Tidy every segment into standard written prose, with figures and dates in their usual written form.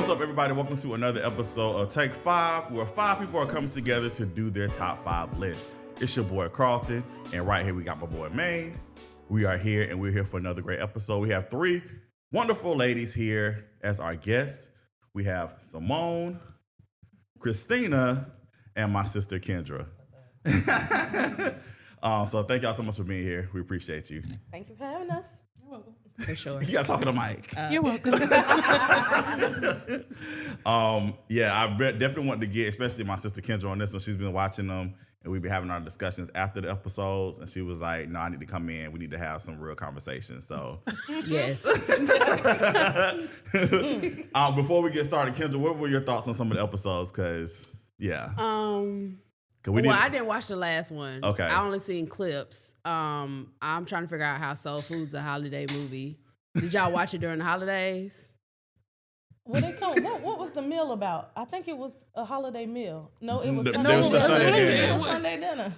what's up, everybody? Welcome to another episode of Take 5, where 5 people are coming together to do their top 5 list. It's your boy Carlton, and right here we got my boy Maine. We are here, and we're here for another great episode. We have 3 wonderful ladies here as our guests. We have Simone, Christina, and my sister Kendra. So thank y'all so much for being here. We appreciate you. Thank you for having us. You're welcome. For sure. You gotta talk to the mic. You're welcome. I definitely want to get, especially my sister Kendra on this one. She's been watching them, and we've been having our discussions after the episodes, and she was like, no, I need to come in. We need to have some real conversations. So Yes. Before we get started, Kendra, what were your thoughts on some of the episodes? Because, yeah. I didn't watch the last one. Okay. I only seen clips. I'm trying to figure out how Soul Food's a holiday movie. Did y'all watch it during the holidays? What was the meal about? I think it was a holiday meal. No, it was Sunday dinner. It was Sunday dinner.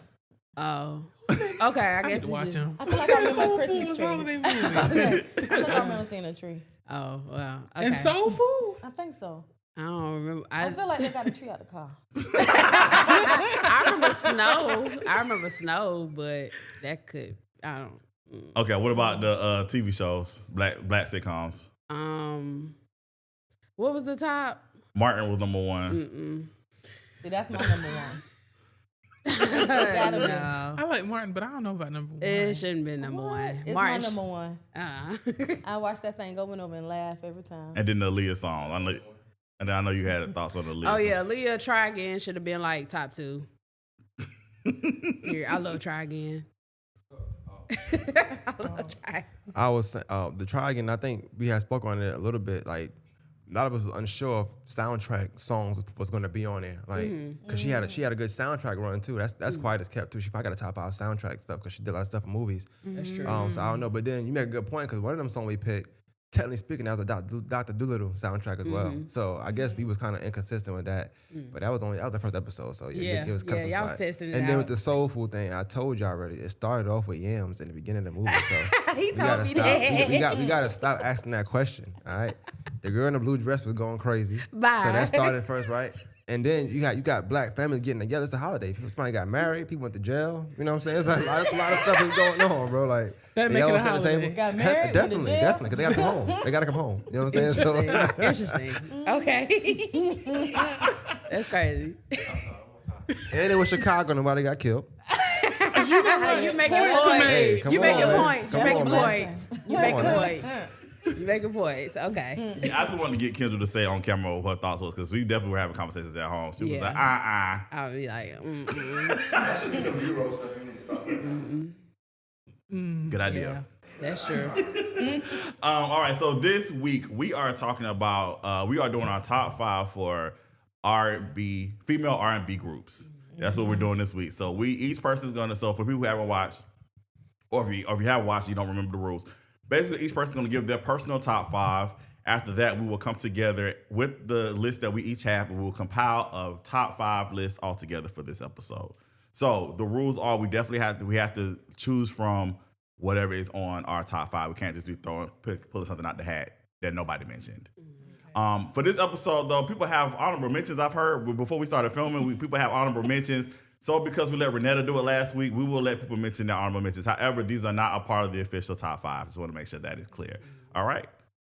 Oh. Okay, I guess it's just... I feel like I remember a Christmas tree. I feel like I remember seeing a tree. Oh, well, okay. And Soul Food? I think so. I don't remember. I feel like they got a tree out the car. I remember Snow, but that could... I don't... Okay, what about the TV shows, black sitcoms? What was the top? Martin was number 1. See, that's my number 1. No. I like Martin, but I don't know about number 1. It shouldn't be number What? 1. It's March. my number 1. I watch that thing over and over and laugh every time. And then the Aaliyah song. I know you had thoughts on the Aaliyah song. Yeah, Leah Try Again should have been like top 2. Here, I love Try Again. I love Try. I was the Try Again. I think we had spoke on it a little bit. Like a lot of us were unsure if soundtrack songs was going to be on there. Like because she had a good soundtrack run too. That's quite as kept too. She probably got a top 5 soundtrack stuff because she did a lot of stuff in movies. That's true. So I don't know. But then you make a good point because one of them songs we picked, technically speaking, that was a Dr. Dolittle soundtrack as well. So I guess we was kind of inconsistent with that. But that was the first episode. So it was custom. Y'all was testing it and out. then with the soul food thing, I told you already. It started off with yams in the beginning of the movie. So He we told gotta me stop. that. We gotta stop asking that question. All right. The girl in the blue dress was going crazy. Bye. So that started first, right? And then you got black families getting together. It's a holiday. People probably got married. People went to jail. You know what I'm saying? It's like a lot of stuff is going on, bro. Like That they make it all a sit at the holiday. table. Got married, Definitely, went to jail. because they got to come home. They got to come home. You know what I'm saying? Interesting. Okay. That's crazy. And it was Chicago. Nobody got killed. You making Points points. Hey, come You on, making man. points. You Come making on, points. You making points. You making points. Okay. Yeah, I just wanted to get Kendra to say on camera what her thoughts was because we definitely were having conversations at home. She was Yeah. like, I'll be like, Good idea. That's true. All right, so this week we are talking about we are doing our top 5 for R&B female R&B groups. That's what we're doing this week. So each person's gonna. So for people who haven't watched, or if you have watched, you don't remember the rules. Basically, each person's gonna give their personal top 5. After that, we will come together with the list that we each have, and we will compile a top 5 list all together for this episode. So the rules are we have to choose from whatever is on our top 5. We can't just be pulling something out the hat that nobody mentioned. For this episode, though, people have honorable mentions. I've heard before we started filming, people have honorable mentions. So because we let Renetta do it last week, we will let people mention their honorable mentions. However, these are not a part of the official top 5. Just want to make sure that is clear. All right,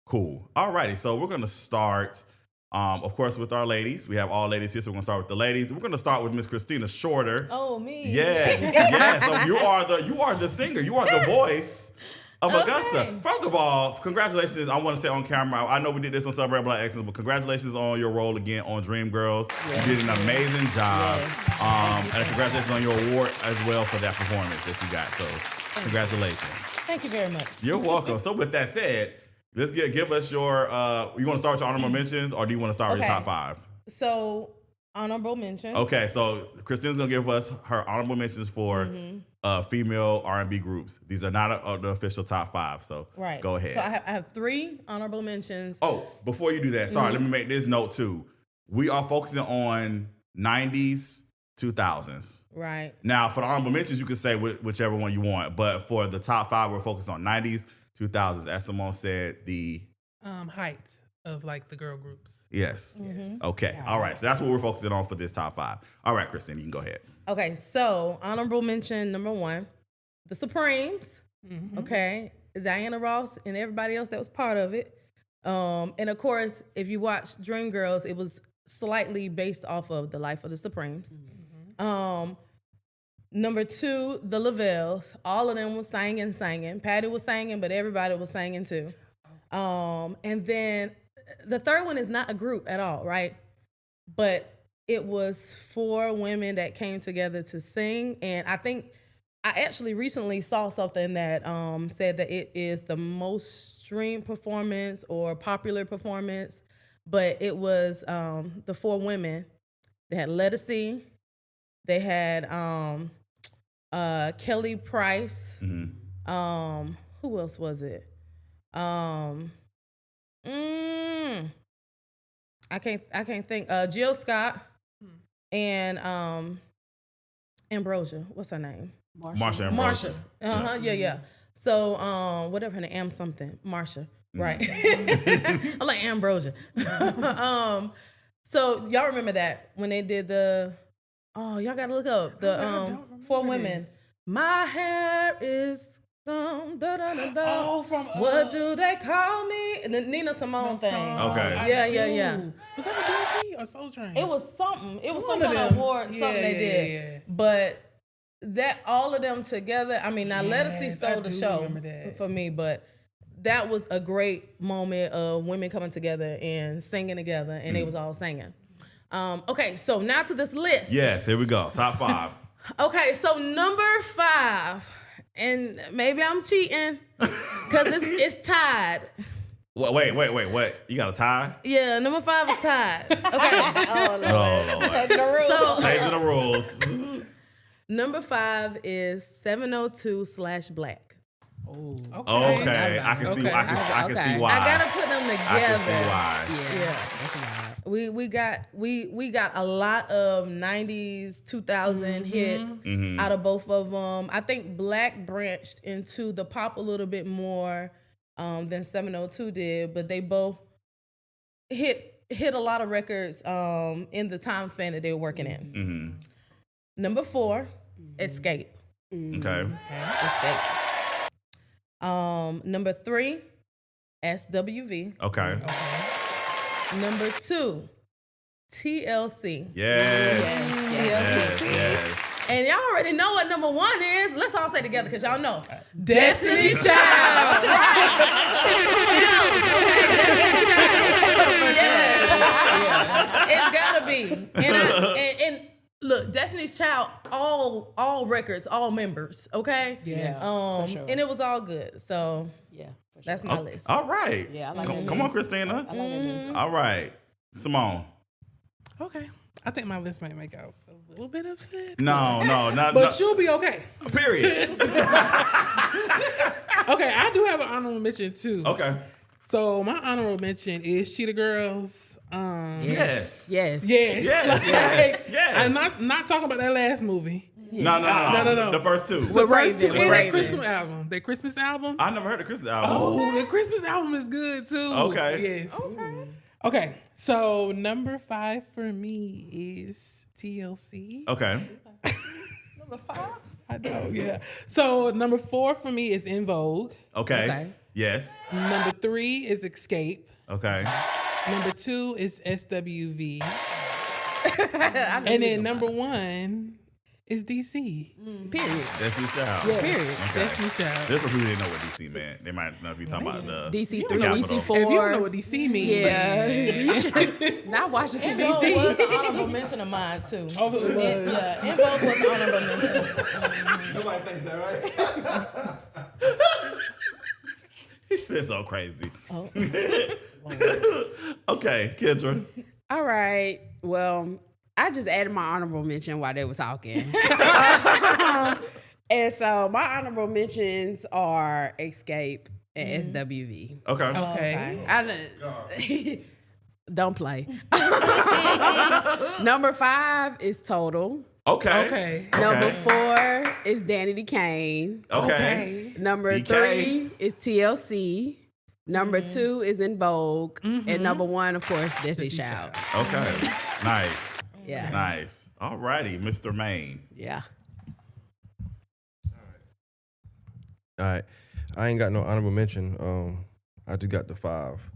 cool. All righty, so we're going to start, of course, with our ladies. We have all ladies here, so we're going to start with the ladies. We're going to start with Miss Christina Shorter. Oh, me. Yes. So you are the singer. You are the voice of Augusta. First of all, congratulations. I want to say on camera, I know we did this on Celebrate Black Excellence, but congratulations on your role again on Dreamgirls. Yes. You did an amazing job. Yes. And congratulations on your award as well for that performance that you got. So congratulations. Thank you very much. You're welcome. So with that said, let's give us your, you want to start with your honorable mentions or do you want to start with your top 5? So honorable mentions. Okay, so Christina's going to give us her honorable mentions for female R&B groups. These are not the official top 5, so go ahead. So I have 3 honorable mentions. Oh, before you do that, sorry, let me make this note too. We are focusing on 90s, 2000s. Right. Now, for the honorable mentions, you can say whichever one you want, but for the top 5, we're focused on 90s, 2000s. As Simone said, the Height. of like the girl groups. Yes. Okay. All right. So that's what we're focusing on for this top 5. All right, Christine, you can go ahead. Okay, so honorable mention number 1, the Supremes. Okay, Diana Ross and everybody else that was part of it. And of course, if you watch Dreamgirls, it was slightly based off of the life of the Supremes. Number 2, the Lavells. All of them was singing. Patty was singing, but everybody was singing too. And then the third one is not a group at all, right? But it was 4 women that came together to sing. And I think I actually recently saw something that said that it is the most streamed performance or popular performance. But it was the 4 women. They had Lettucey. They had Kelly Price. Who else was it? I can't think. Jill Scott and Ambrosia. What's her name? Marsha. Yeah. So whatever her name, something. Marsha. Right. I'm like Ambrosia. So y'all remember that when they did y'all gotta look up the 4 women. My hair is from what do they call me? And the Nina Simone thing. Okay. Yeah. Was that a BT or Soul Train? It was something. It was One some of kind of them. award, something they did. Yeah. But that all of them together, I mean, now Lettucey Yes, stole I the do show remember that. for me, but that was a great moment of women coming together and singing together, and they was all singing. Okay, so now to this list. Yes, here we go. Top 5. Okay, so number 5, and maybe I'm cheating because it's tied. Wait. What? You got a tie? Yeah, number 5 is tied. Okay. Oh, Lord. Changing the rules. Changing the rules. Number 5 is 702/Black. Okay. I can see. Okay. I can see why. I gotta put them together. I can see why. Yeah. That's a lot. We got a lot of 90s, 2000 hits out of both of them. I think Black branched into the pop a little bit more than 702 did, but they both hit a lot of records in the time span that they were working in. Number 4, Escape. Okay. Escape. Number 3, SWV. Okay. Number 2, TLC. Yes. And y'all already know what number 1 is. Let's all say together because y'all know. Destiny's Child. It's gotta be. And look, Destiny's Child, all records, all members, okay? Yeah, for sure. And it was all good. So Yeah, for sure. that's my list. All right. Yeah, I like Come, that come on, list. Christina. I like that list. All right. Simone. Okay. I think my list might make out a little bit upset. No, not. But no. she'll be okay. Period. Okay, I do have an honorable mention too. Okay. So my honorable mention is Cheetah Girls. Yes. Yes. Yes. Yes. I'm not talking about that last movie. No. The first 2. With Raven. And their Christmas album. Their Christmas album. I never heard the Christmas album. Oh, the Christmas album is good too. Okay. Yes. Okay. So number 5 for me is TLC. Okay. Number 5? I know, yeah. So number 4 for me is In Vogue. Okay. Yes. Number 3 is Escape. Okay. Number 2 is SWV. And then number 1 is DC. Period. Destiny's Child. Period. Okay. Destiny's Child. This for people who didn't know what DC meant. They might not be talking about the DC the 3, capital. DC 4. If you don't know what DC means, Yeah. You should not Washington, In Vogue D.C. was an honorable mention of mine too. Oh, it was. Yeah, In Vogue was an honorable mention. Nobody thinks that, right? It's so crazy. Oh. Okay, Kendra. All right. Well, I just added my honorable mention while they were talking. And so my honorable mentions are Escape and SWV. Okay. Okay. Don't play. Number 5 is Total. Okay. Okay. Number 4 is Danny DeCane. Okay. Number DK. 3 is TLC. Number 2 is In Vogue. And number 1, of course, Destiny's Child. Okay. Nice. Yeah. Nice. All righty, Mr. Maine. Yeah. All right. I ain't got no honorable mention. I just got the 5.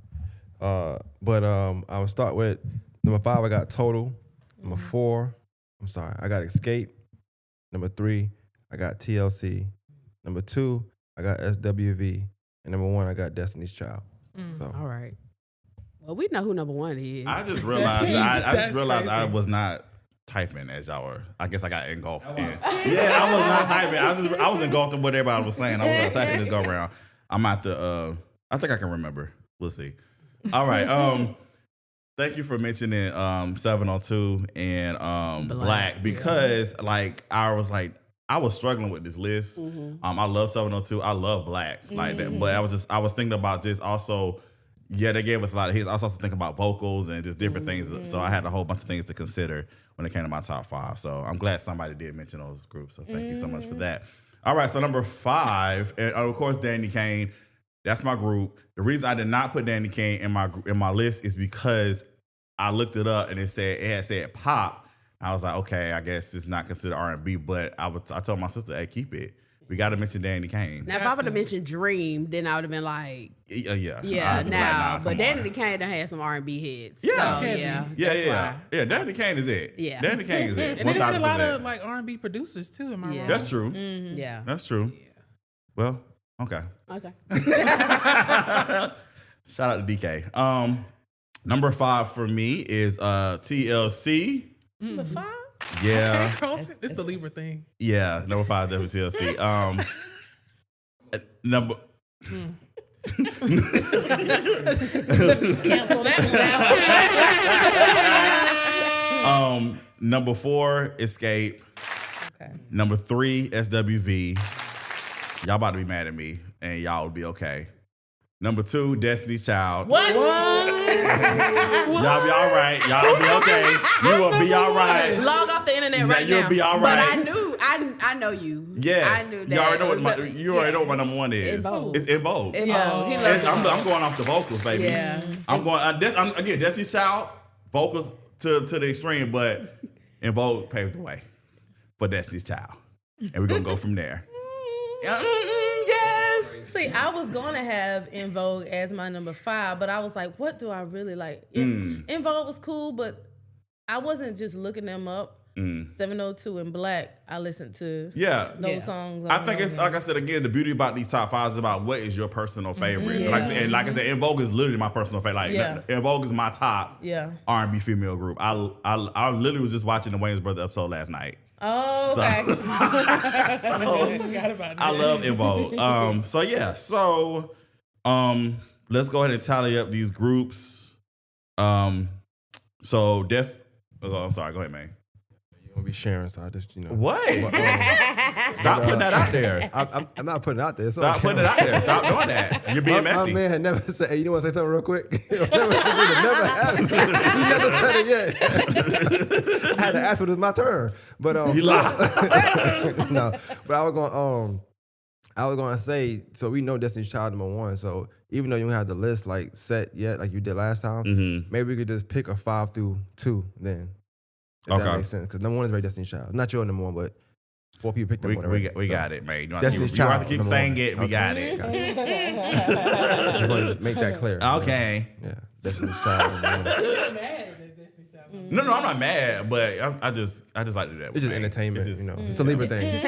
But I will start with number 5. I got Total. Number 4, I got Escape. Number 3, I got TLC. Number 2, I got SWV. And number 1, I got Destiny's Child. So All right. Well, we know who number 1 is. I just realized I crazy. was not typing as y'all were. I guess I got engulfed in. Yeah, I was not typing. I was engulfed in what everybody was saying. I was not typing this go around. I'm at the I think I can remember. We'll see. All right. Thank you for mentioning 702 and Black because like I was struggling with this list. I love 702. I love Black like that. But I was thinking about just also, yeah, they gave us a lot of hits. I was also thinking about vocals and just different things. So I had a whole bunch of things to consider when it came to my top 5. So I'm glad somebody did mention those groups. So thank you so much for that. All right, so number 5, and of course, Danny Kane. That's my group. The reason I did not put Danny Kane in my list is because I looked it up and it had said pop. I was like, okay, I guess it's not considered R&B, but I told my sister, hey, keep it. We got to mention Danny Kane. Now, if I would have mentioned Dream, then I would have been like, yeah. now. But Danny Danny Kane done had some R&B hits. Yeah. So, that's why. Yeah, Danny Kane is it. Yeah. Danny Kane is it. And they had a lot 1000%. of like R&B producers too. Am I wrong? That's true. Yeah. That's true. Well, okay. Okay. Shout out to DK. Number 5 for me is TLC. Number 5? Yeah. It's the Libra thing. Yeah, number 5 definitely TLC. Number Cancel that one out. Number 4, Escape. Okay. Number 3, SWV. Y'all about to be mad at me, and y'all will be okay. Number 2, Destiny's Child. What? Y'all be all right. Y'all will be okay. You will be all right. Log off the internet Now right now. you'll be all But right. I know you. Yes. I knew that. You already know what my number 1 is. In Vogue. It's In Vogue. He It's- loves I'm going off the vocals, baby. Yeah. I'm going again. Destiny's Child vocals to the extreme, but In Vogue paved the way for Destiny's Child, and we're gonna go from there. Yes. See, I was going to have In Vogue as my number 5, but I was like, what do I really like? In Vogue was cool, but I wasn't just looking them up. 702 and Black, I listened to those songs. I think it's like I said again. The beauty about these top 5s is about what is your personal favorite. So like I said, In Vogue is literally my personal favorite. Like In Vogue is my top R&B female group. I literally was just watching the Wayans Brother episode last night. Oh, okay. I forgot about that. I love In Vogue. Let's go ahead and tally up these groups. I'm sorry. Go ahead, man. you won't be sharing, so I just, What? Stop putting that out there. I'm not putting it out there. It's Stop okay. putting it out there. Stop doing that. You're being My messy. man had never said, hey, you want to say something real quick? never happened. He never said it yet. I had to ask when it was my turn. But He lied. no, but I was going to say, so we know Destiny's Child number 1. So even though you don't have the list like set yet, like you did last time, maybe we could just pick a 5 through 2 then. If that makes sense. Because number 1 is very Destiny's Child. Not your number 1, but 4 people picked number 1. We got it, man. You don't Destiny's have to keep Child, saying number it. one. We got it. Just wanted to make that clear. Okay. Yeah, Destiny's Child. number 1. No, I'm not mad, but I just like to do that. It's just entertainment, It's a Libra thing.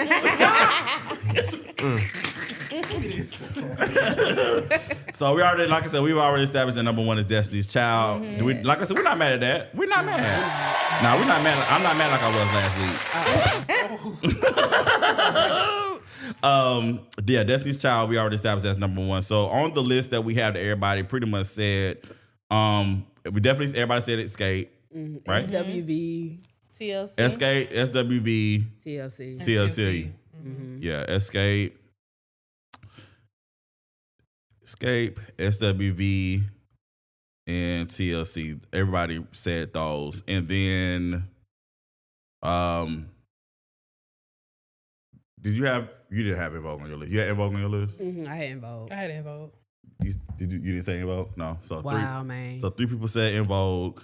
So we already, like I said, we've already established that number 1 is Destiny's Child. Like I said, we're not mad at that. We're not mad. No, we're not mad. I'm not mad like I was last week. Yeah, Destiny's Child, we already established that's number 1. So on the list that we have that everybody pretty much said, everybody said Escape, right? SWV, TLC. Escape, SWV, TLC. Yeah, Escape, SWV, and TLC. Everybody said those. And then you didn't have In Vogue on your list. You had In Vogue on your list? I had In Vogue. I had In Vogue. You didn't say In Vogue? No. So Wow, man. So 3 people said In Vogue.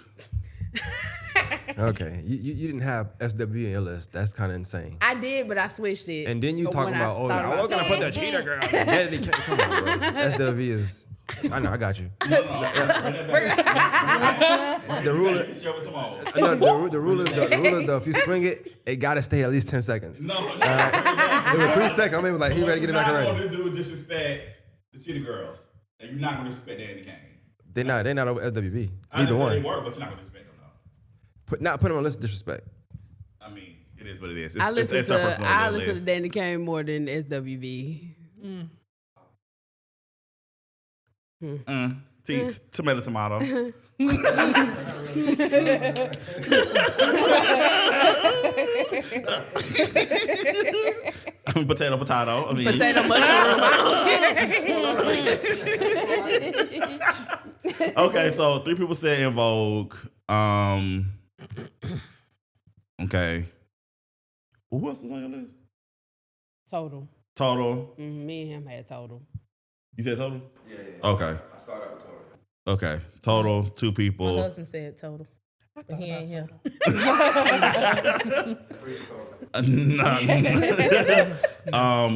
Okay, you didn't have SW in your list. That's kind of insane. I did, but I switched it. And then you But talking when about, I was gonna put the cheetah girl. Come on, bro. SW is. I know, I got you. The rule is the rule is if you swing it gotta stay at least 10 seconds. No. It was 3 seconds. I mean, it was like he ready to get it back already. What you do is disrespect the Cheetah Girls, and you're not gonna disrespect Danny Kane. They're not over SWV. I Neither didn't say one. they were, but you're not gonna disrespect them though. Put them on list of disrespect. I mean, it is what it is. I listen it's our personal to list. Danny Kane more than SWV. Tomato. Potato. I mean, Potato mushroom. Okay, so 3 people said In Vogue. Okay. Who else was on your list? Total. Total. Me and him had total. You said Total? Yeah. Okay. I started out with total. Okay. Total, 2 My people. husband said total, but he ain't here.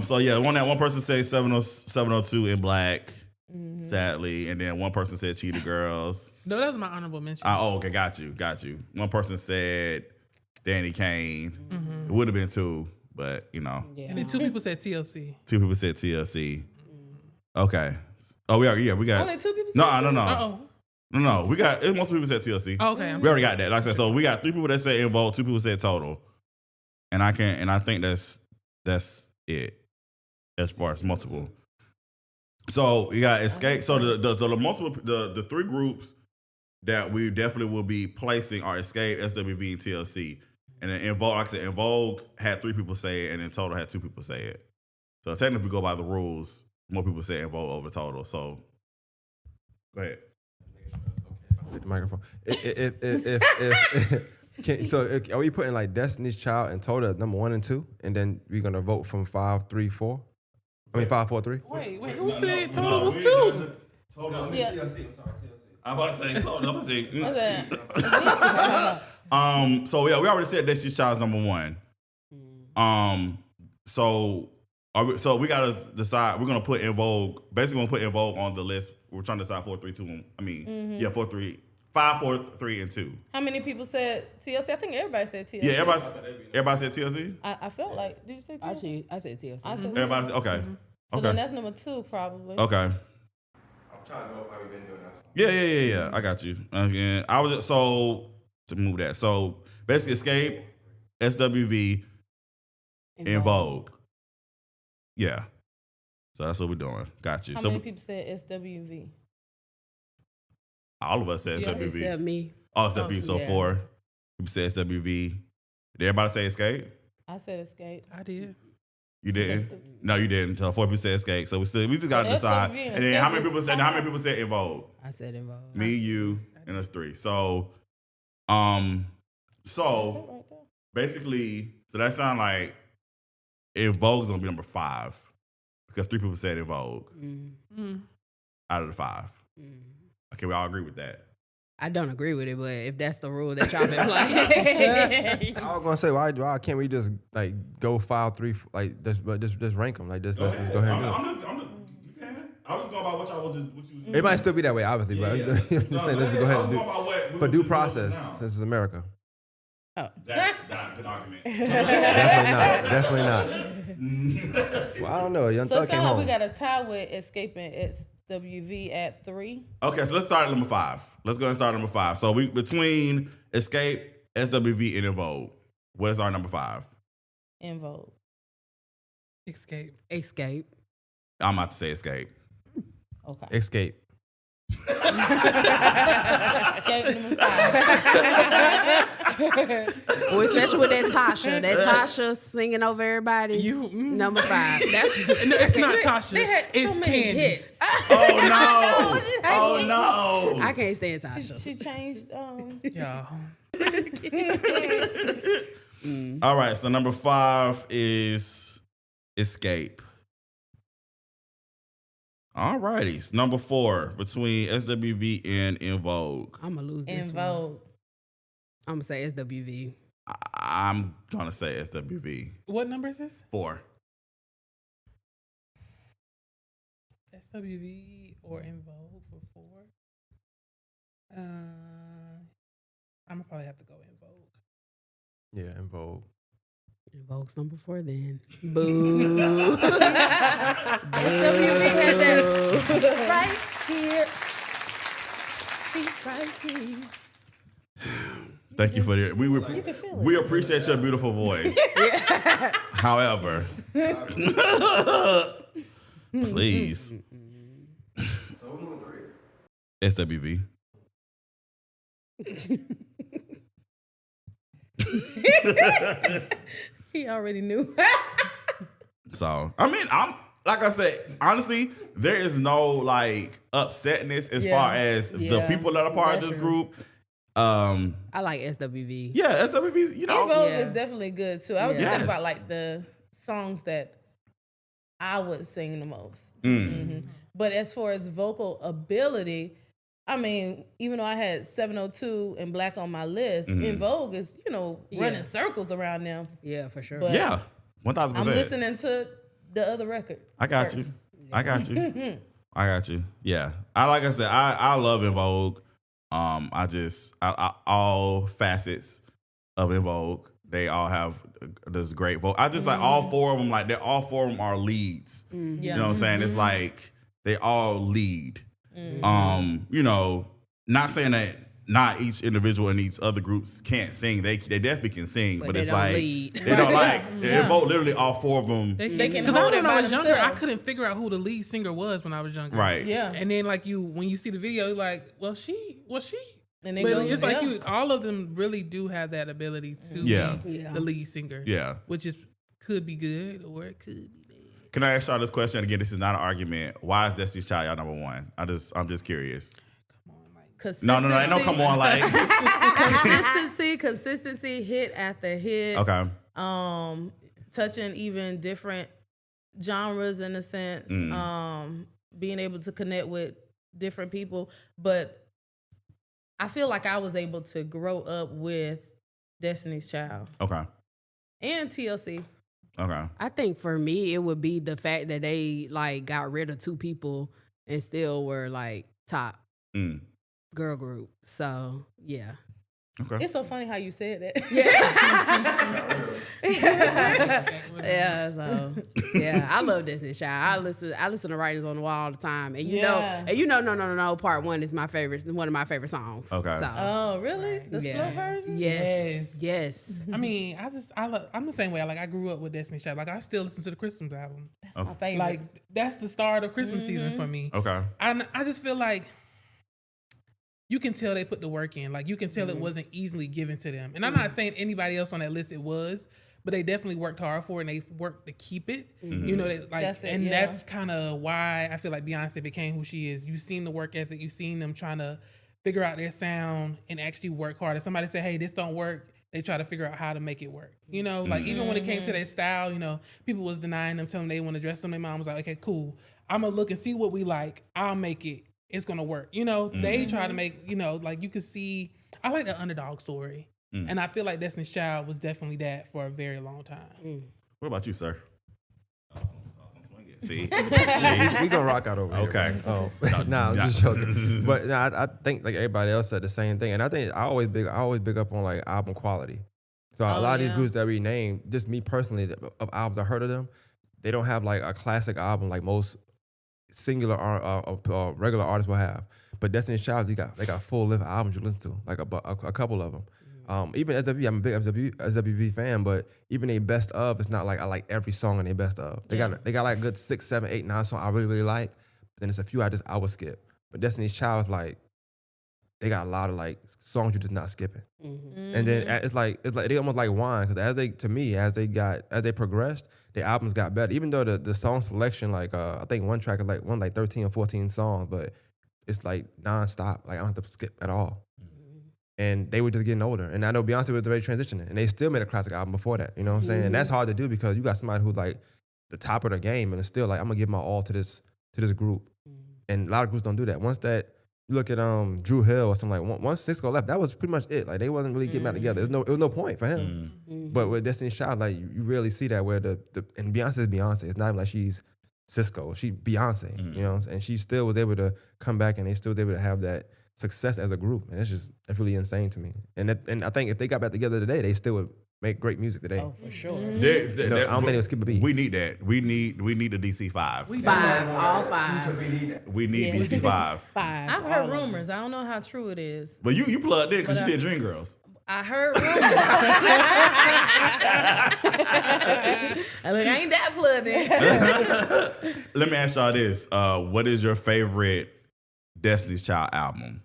So yeah, one person said 702 in Black, sadly, and then one person said Cheetah Girls. No, that was my honorable mention. Okay, got you. One person said Danny Kane. It would have been 2, but And then 2 people said TLC. 2 people said TLC. Okay. Oh, we got. Only 2 people said No. Uh-oh. No. We got. Most people said TLC. Oh, okay. We already got that. Like I said, so we got 3 people that said In Vogue, 2 people said Total, and I think that's it as far as multiple. So you got Escape. So the multiple the 3 groups that we definitely will be placing are Escape, SWV, and TLC. And then In Vogue, like I said, In Vogue had 3 people say it, and then Total had 2 people say it. So technically, if we go by the rules, more people say In Vogue over Total. So go ahead. Hit the microphone. Are we putting like Destiny's Child and Total at number 1 and 2, and then we're gonna vote from 5, 3, 4? I mean 5, 4, 3. Wait, who said Total was 2? Total. Yeah. TLC. I'm sorry, TLC. I'm about to say Total. I'm about to say. What's that? So yeah, we already said Destiny's Child's number 1. So we gotta decide. We're gonna put In Vogue. Basically, gonna put In Vogue on the list. We're trying to decide 4, 3, 2. 1. I mean, 4, 3, 5, 4, 3, and 2. How many people said TLC? I think everybody said TLC. Yeah, everybody said TLC. I felt like. Did you say TLC? I said TLC. I said Everybody said okay. So Okay. then that's number 2 probably. Okay. I'm trying to know how we've been doing that. Yeah. I got you. Again, I was to move that. So basically, Escape, SWV, In Vogue. Yeah. So that's what we're doing. Got you. How So many people said SWV? all of us said Yeah, SWV. except me. Oh, SWV. So yeah. 4 people said SWV. Did everybody say Escape? I said Escape. I did. You didn't? No, you didn't. So 4 people said Escape. So we just gotta decide. SWV and And then how many Escape people is said? How many people said In Vogue? I said In Vogue. Me, you, and us 3. So, That's so it right there. basically, so that sounds like In Vogue is gonna be number 5 because 3 people said In Vogue out of the 5. Okay, we all agree with that. I don't agree with it, but if that's the rule that y'all been playing. I was gonna say, why can't we just like go 5, 3, like just rank them, like let's just go ahead and do it. You can. I was going by what y'all was just. What you was It might still be that way, obviously, but I'm just saying let's just go ahead and do it. For due process, since it's America. That's not a good argument. Definitely not. Well, I don't know. Young So Thug it came sounds like we home. got a tie with Escape and SWV at 3. Okay, so let's start at number 5. Let's go and start at number 5. So we between Escape, SWV, and In Vogue. What is our number 5? In Vogue. Escape. Escape. I'm about to say Escape. Okay. Escape. Escape number 5. Well, especially with that Tasha. That Tasha singing over everybody. Number 5. That's No, it's not Tasha. They had It's so many Candy. hits. Oh no! I can't stand Tasha. She changed. Y'all. All right, so number 5 is Escape. All righty. Number 4 between SWV and In Vogue. I'm gonna lose In this one. Vogue. I'm gonna say SWV. I'm gonna say SWV. What number is this? 4. SWV or In Vogue for 4? I'm gonna probably have to go In Vogue. Yeah, In Vogue. Vogue's number 4 then. Boo. SWV had that right here. Right here. Thank you for the. We can feel it. we appreciate your beautiful voice. However, please. SWV. He already knew. So I mean, I'm like I said, honestly, there is no like upsetness as Yeah. far as the Yeah, people that are part of that's this true. group. I like SWV. Yeah, SWV's, you know. In Vogue Yeah. is definitely good too. I was just Yes. thinking about like the songs that I would sing the most. But as far as vocal ability, I mean, even though I had 702 and Black on my list, In Vogue is, running circles around them. Yeah, for sure. But Yeah, 1,000%. I'm listening to the other record. I got first. you. I got you. I got you. Yeah. Like I said, I love In Vogue. I all facets of In Vogue. They all have this great vote. I just like all 4 of them. Like all 4 of them are leads. Yeah. You know what I'm saying? It's like they all lead. Not saying that not each individual in each other groups can't sing. They definitely can sing, but they it's don't like lead. they don't like In Vogue. Literally, all 4 of them. They can Because hold when it I by was younger, I themselves. couldn't figure out who the lead singer was when I was younger. Right. Yeah. And then like when you see the video, you're like, well, she. And they But go, it's like yeah. all of them really do have that ability to Yeah. be Yeah. the lead singer. Yeah. Which could be good or it could be bad. Can I ask y'all this question again? This is not an argument. Why is Destiny's Child y'all number 1? I'm just curious. No. Ain't no come on, like. Consistency, hit after hit. Okay. Touching even different genres in a sense. Being able to connect with different people, but I feel like I was able to grow up with Destiny's Child Okay. and TLC. Okay. I think for me, it would be the fact that they like got rid of 2 people and still were like top girl group. So yeah. Okay. It's so funny how you said that. Yeah, so yeah, I love Destiny's Child. I listen to Writings on the Wall all the time, and no, part 1 is my favorite, one of my favorite songs. Okay. So, Oh, really? The slow yeah. version? Yes. I mean, I'm the same way. Like I grew up with Destiny's Child. Like I still listen to the Christmas album. That's my favorite. Like that's the start of Christmas season for me. Okay. And I just feel like you can tell they put the work in. Like you can tell it wasn't easily given to them. And I'm not saying anybody else on that list it was, but they definitely worked hard for it and they worked to keep it. You know, that's kind of why I feel like Beyonce became who she is. You've seen the work ethic. You've seen them trying to figure out their sound and actually work hard. If somebody say, hey, this don't work, they try to figure out how to make it work. You know, like even when it came to their style, you know, people was denying them, telling them they want to dress them. Their mom was like, okay, cool. I'm going to look and see what we like. I'll make it. It's going to work. You know, they try to make, you know, like you could see, I like the underdog story. And I feel like Destiny's Child was definitely that for a very long time. What about you, sir? See? We gonna rock out over here. Okay. Oh, nah, I'm just joking. But nah, I think like everybody else said the same thing, and I think I always big up on like album quality. So a lot of these groups that we named, just me personally, of albums I heard of them, they don't have like a classic album like most singular regular artists will have. But Destiny's Child, they got full length albums you listen to, like a couple of them. Even SWV, I'm a big SWV fan, but even their best of, it's not like I like every song in their best of. They got like a good 6, 7, 8, 9 songs I really like. But then there's a few I would skip. But Destiny's Child is like, they got a lot of like songs you're just not skipping. And then it's like they almost like wine, because as they progressed, their albums got better. Even though the song selection, like I think one track is like 13 or 14 songs, but it's like nonstop. Like I don't have to skip at all. And they were just getting older. And I know Beyonce was already transitioning, and they still made a classic album before that. You know what I'm saying? And that's hard to do because you got somebody who's like the top of the game, and it's still like, I'm gonna give my all to this to this group, and a lot of groups don't do that. Once that you look at Drew Hill or something like once Cisco left, that was pretty much it. Like they wasn't really getting back together. It was no point for him. But with Destiny's Child, like you really see that where and Beyonce is Beyonce. It's not even like she's Cisco. She's Beyonce. You know what I'm saying? And she still was able to come back, and they still was able to have that success as a group. And it's really insane to me. And I think if they got back together today, they still would make great music today. Oh, for sure. I don't think they'll skip a beat. We need that. We need a DC 5. All five. We need DC 5. Five. I've heard rumors. I don't know how true it is. But you plugged in because you did Dreamgirls. I heard rumors. I ain't that plugged in. Let me ask y'all this. What is your favorite Destiny's Child album?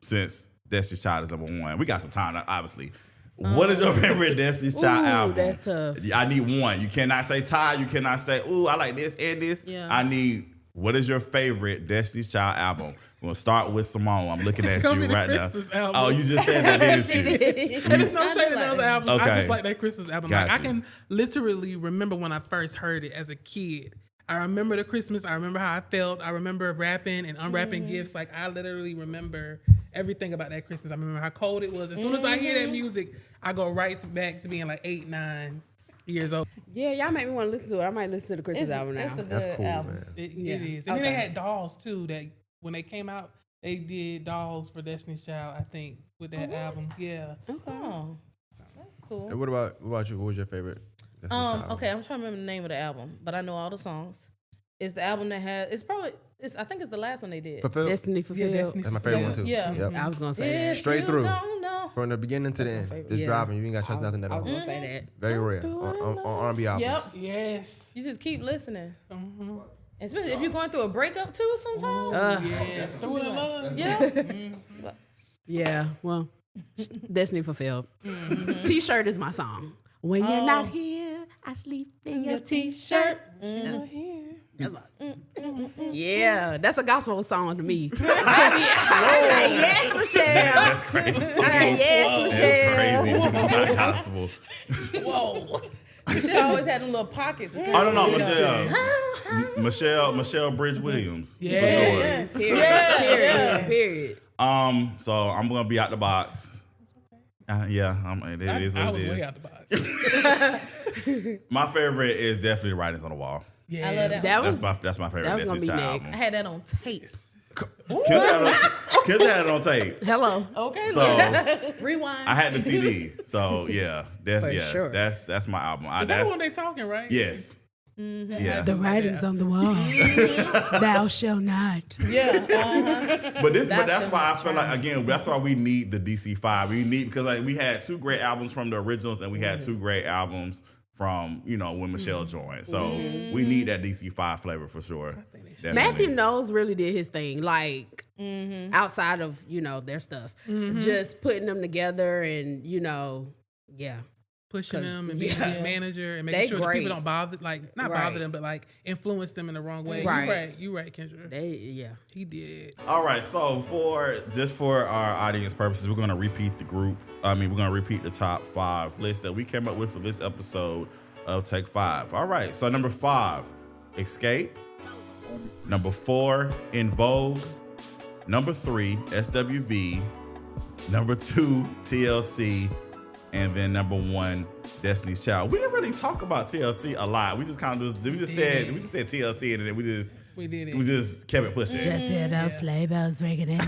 Since Destiny's Child is number 1. We got some time, obviously. What is your favorite Destiny's Child album? That's tough. I need one. You cannot say Ty. You cannot say, ooh, I like this and this. Yeah. I need, what is your favorite Destiny's Child album? We're going to start with Simone. I'm looking at you right now. Album. Oh, you just said that, didn't you? And it's no shade in the other album. Okay. I just like that Christmas album. Like, I Gotcha. can literally remember when I first heard it as a kid. I remember the Christmas. I remember how I felt. I remember rapping and unwrapping gifts. Like, I literally remember everything about that Christmas. I remember how cold it was. As soon as I hear that music, I go right back to being like 8, 9 years old. Yeah, y'all make me want to listen to it. I might listen to the Christmas album now. It's a good That's cool, album. man. It is. And then they had dolls, too, that when they came out, they did dolls for Destiny's Child, I think, with that album. Yeah. Oh, that's cool. And what about you? What was your favorite? Destiny's Child album? Okay, I'm trying to remember the name of the album, but I know all the songs. It's the album that has. I think it's the last one they did. Fulfilled? Destiny Fulfilled. Destiny That's my favorite one too. Yeah. Yep. I was going to say that. If Straight you through. don't know. From the beginning to the my end. favorite. Just Yeah. driving. You ain't got to trust nothing at I all. was going to say that. Very rare on R&B albums. Yep. Yes. You just keep listening. Especially if you're going through a breakup too sometimes. Yes. Through the love. Yeah. Yeah, well, Destiny Fulfilled. T-shirt is my song. When you're not here, I sleep in your T-shirt. Yeah, that's a gospel song to me. Yes, Michelle. That's crazy. Yes, Michelle. That's crazy. Not gospel. Whoa. She always had them little pockets. Oh, no, Michelle Bridge Williams. Yeah. For sure. Period. So I'm gonna be out the box. It is I what was it way is. out the box. My favorite is definitely Writings on the Wall. Yeah. I love that. That's my favorite that was gonna Destiny's be Child next. I had that on tape. Kids had it on tape. Hello. Okay, So rewind. I had the CD. So yeah, sure. that's my album. Is that when they talking, right? Yes. Yeah. The writing's on the wall. Thou shalt not. But that's shit why I was feel like, again, that's why we need the DC5. We need, because like we had 2 great albums from the originals and we had 2 great albums from, when Michelle joined. So we need that DC5 flavor for sure. Definitely. Matthew Knowles really did his thing, like outside of their stuff, just putting them together and yeah. Pushing them and being a good manager and They making sure that great. people don't bother, not Right. bother them, but like influence them in the wrong way. Right. You right, Kendra. They He did. All right, so for our audience purposes, we're gonna repeat the group. We're gonna repeat the top 5 list that we came up with for this episode of Take 5. All right, so number 5, Escape. Number 4, In Vogue. Number 3, SWV. Number 2, TLC. And then number 1, Destiny's Child. We didn't really talk about TLC a lot. We just kind of said TLC and then we did it. just kept it pushing. just hear those sleigh bells ringing and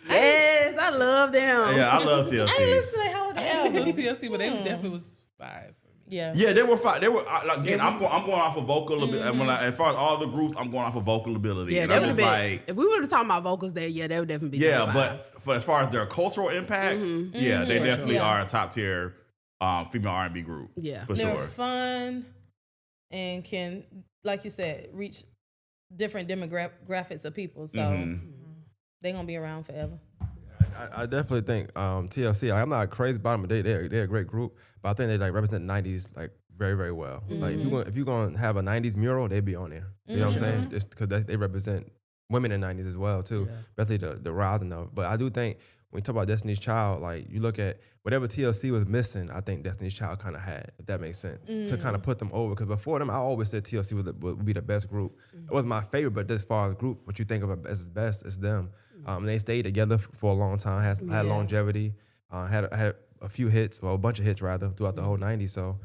Yes, I love them. Yeah, I love TLC. Listen to the holiday album. TLC, but they definitely was 5 for me. Yeah. Yeah, they were fine. They were again. I'm going off of vocal ability. As far as all the groups, I'm going off of vocal ability. Yeah, and they I'm would have just been. like, If we would have talked about vocals there, they would definitely be. yeah. number But five. as far as their cultural impact, yeah, they definitely sure. are a top tier female R&B group. Yeah. for They're sure. fun and can, like you said, reach different demographics of people. So they're going to be around forever. I definitely think TLC. I'm not crazy about them, but they're a great group. But I think they like represent '90s like very, very well. Like if you're gonna have a '90s mural, they'd be on there. You know what I'm saying? Just because they represent women in the '90s as well too, especially the rising of. But I do think when you talk about Destiny's Child, like you look at whatever TLC was missing, I think Destiny's Child kind of had, if that makes sense, to kind of put them over. Because before them, I always said TLC would be the best group. It wasn't my favorite, but as far as group, what you think of as best, it's them. They stayed together for a long time, had longevity, had a few hits, well, a bunch of hits rather, throughout the whole 90s. So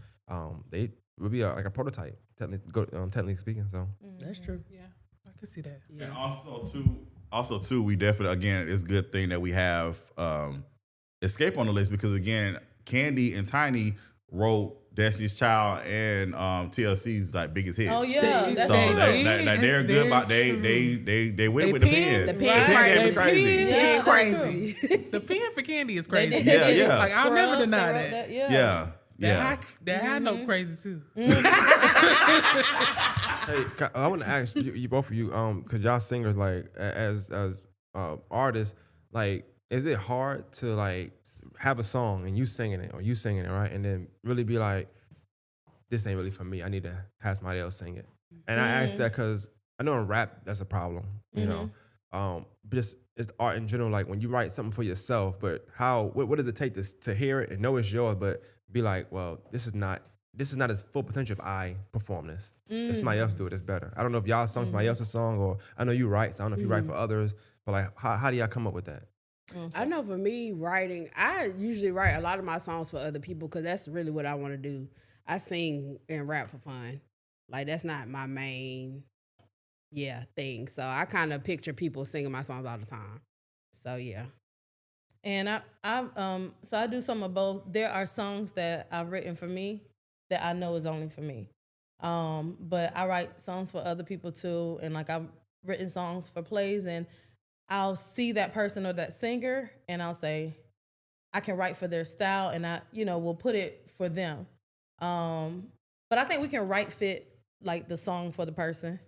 they would be like a prototype, technically speaking. So That's true. Yeah, I can see that. And also too, we definitely, again, it's a good thing that we have Escape on the list because, again, Candy and Tiny wrote Destiny's Child and TLC's like biggest hits. Oh yeah, that's So true. they're good about they went with the pen. The The pen pen game right. is crazy. Yeah, It's that's crazy. The pen for Candy is crazy. Yeah. Like I'll never Scrubs, deny they wrote that. Yeah. Yeah. That high note crazy too. hey, I want to ask you both of you, cause y'all singers, like as artists, like, is it hard to like have a song and you singing it, right, and then really be like, this ain't really for me. I need to have somebody else sing it. And I ask that because I know in rap that's a problem, you know. Just it's art in general. Like when you write something for yourself, but what does it take to hear it and know it's yours, but be like, well, this is not its full potential if I perform this. If somebody else do it, it's better. I don't know if y'all sung somebody else's song, or I know you write, so I don't know if you write for others, but like how do y'all come up with that? I know for me, writing, I usually write a lot of my songs for other people because that's really what I want to do. I sing and rap for fun. Like, that's not my main, thing. So I kind of picture people singing my songs all the time. So, yeah. And so I do some of both. There are songs that I've written for me that I know is only for me. But I write songs for other people too. And like I've written songs for plays, and I'll see that person or that singer and I'll say, I can write for their style, and I, will put it for them. But I think we can fit like the song for the person.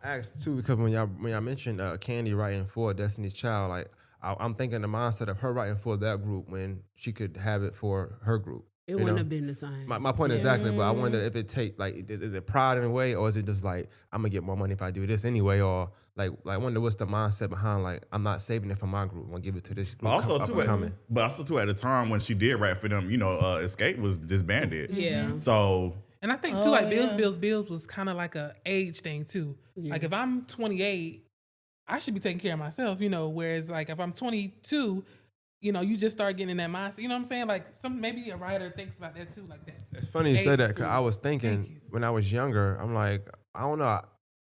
I asked too because when y'all mentioned Candy writing for Destiny's Child, like I'm thinking the mindset of her writing for that group when she could have it for her group. It wouldn't have been the same. My point exactly, but I wonder if it take like is it pride in a way, or is it just like I'm gonna get more money if I do this anyway, or like I wonder what's the mindset behind like I'm not saving it for my group, I'm gonna give it to this group. But also too at the time when she did rap for them, Escape was disbanded. Yeah. So. And I think too, like Bills was kind of like a age thing too. Yeah. Like if I'm 28, I should be taking care of myself, whereas like if I'm 22, you just start getting in that mindset. You know what I'm saying? Like maybe a writer thinks about that too, like that. It's funny you say that because I was thinking when I was younger, I'm like, I don't know.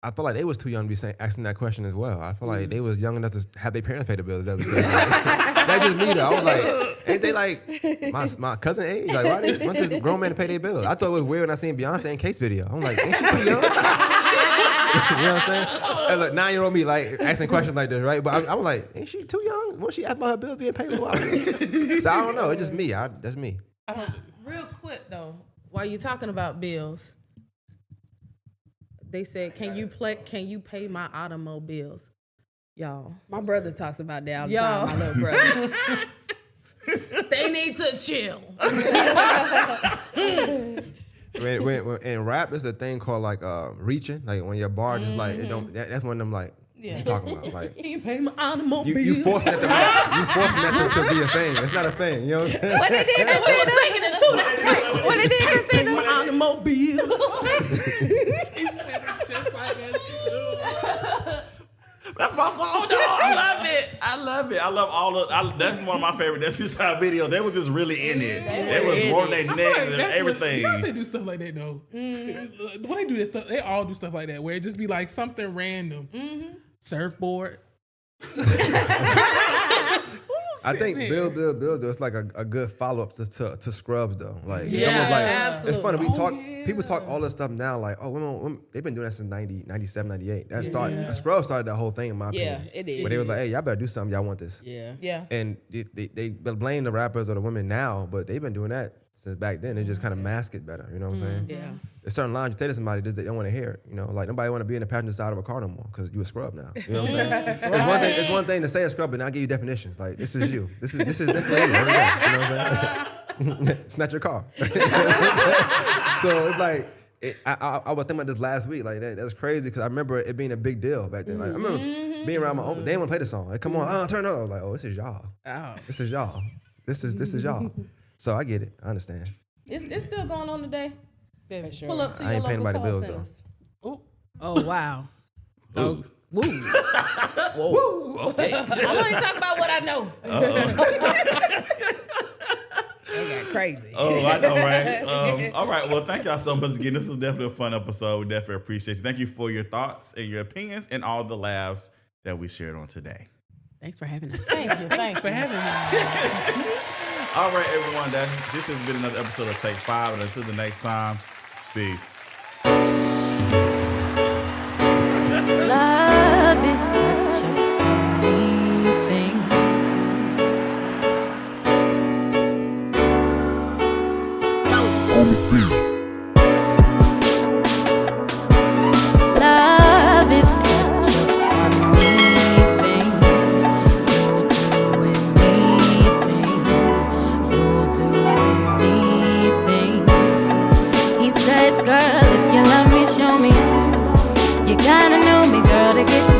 I felt like they was too young to be asking that question as well. I feel like they was young enough to have their parents pay the bills. That's just me though. I was like, ain't they like my cousin age? Like why they want this grown man to pay their bills? I thought it was weird when I seen Beyonce and Kate's video. I'm like, ain't she too young? You know what I'm saying? And look, 9-year-old me like asking questions like this, right? But I'm like, ain't she too young? Won't she ask about her bills being paid? So I don't know. It's just me. That's me. Real quick though, while you're talking about bills, they said, "Can you pay my automobiles?" Y'all, my brother talks about that all the time. My little brother. They need to chill. when in rap, there's a thing called like reaching, like when your bar just like it don't. That's one of them like. What you talking about? Like, can you pay my automobile? You forcing that to be a thing. It's not a thing. You know what I'm saying? What they did, and we were singing it too. That's right. What they did, they said automobile. Just like that too. That's my song, dog. I love it. I love all of. That's one of my favorite Destiny's Child videos. They was just really in it. They was more their necks and everything. Beyonce do stuff like that though. When they do this stuff, they all do stuff like that where it just be like something random. Surfboard. I think Bill. It's like a good follow up to Scrubs though. Like absolutely. It's funny. People talk all this stuff now. Like women they've been doing that since 90, 97, 98. That Scrubs started that whole thing in my opinion. Yeah, it is. Where they was like, hey, y'all better do something. Y'all want this. Yeah. And they blame the rappers or the women now, but they've been doing that since back then. They just kind of mask it better. You know what I'm saying? Yeah. There's certain lines you say to somebody they don't want to hear it. Like nobody want to be in the passenger side of a car no more because you a scrub now. You know what I'm saying? It's one thing to say a scrub, but now I give you definitions. Like this is you. This is definitely you. You know what I'm saying? It's not your car. So it's like I was thinking about this last week. Like that's crazy because I remember it being a big deal back then. Like I remember being around my uncle. They didn't want to play the song. Like, come on, turn it up. I was like, oh, this is y'all. Oh. This is y'all. This is y'all. So I get it. I understand. It's still going on today. For sure. Pull up to I your ain't paying local nobody call bills, centers. Oh wow. Ooh. Woo. Woo. Okay. I'm only talking about what I know. They got crazy. Oh, I know, right? All right. Well, thank y'all so much again. This was definitely a fun episode. We definitely appreciate you. Thank you for your thoughts and your opinions and all the laughs that we shared on today. Thanks for having us. Thank you. Thanks for having me. All right, everyone. This has been another episode of Take 5. And until the next time, peace. Love is such a funny thing. Love is such a funny thing. You'll do anything. You'll do anything. He says, girl, if you love me, show me. You gotta know me, girl, to get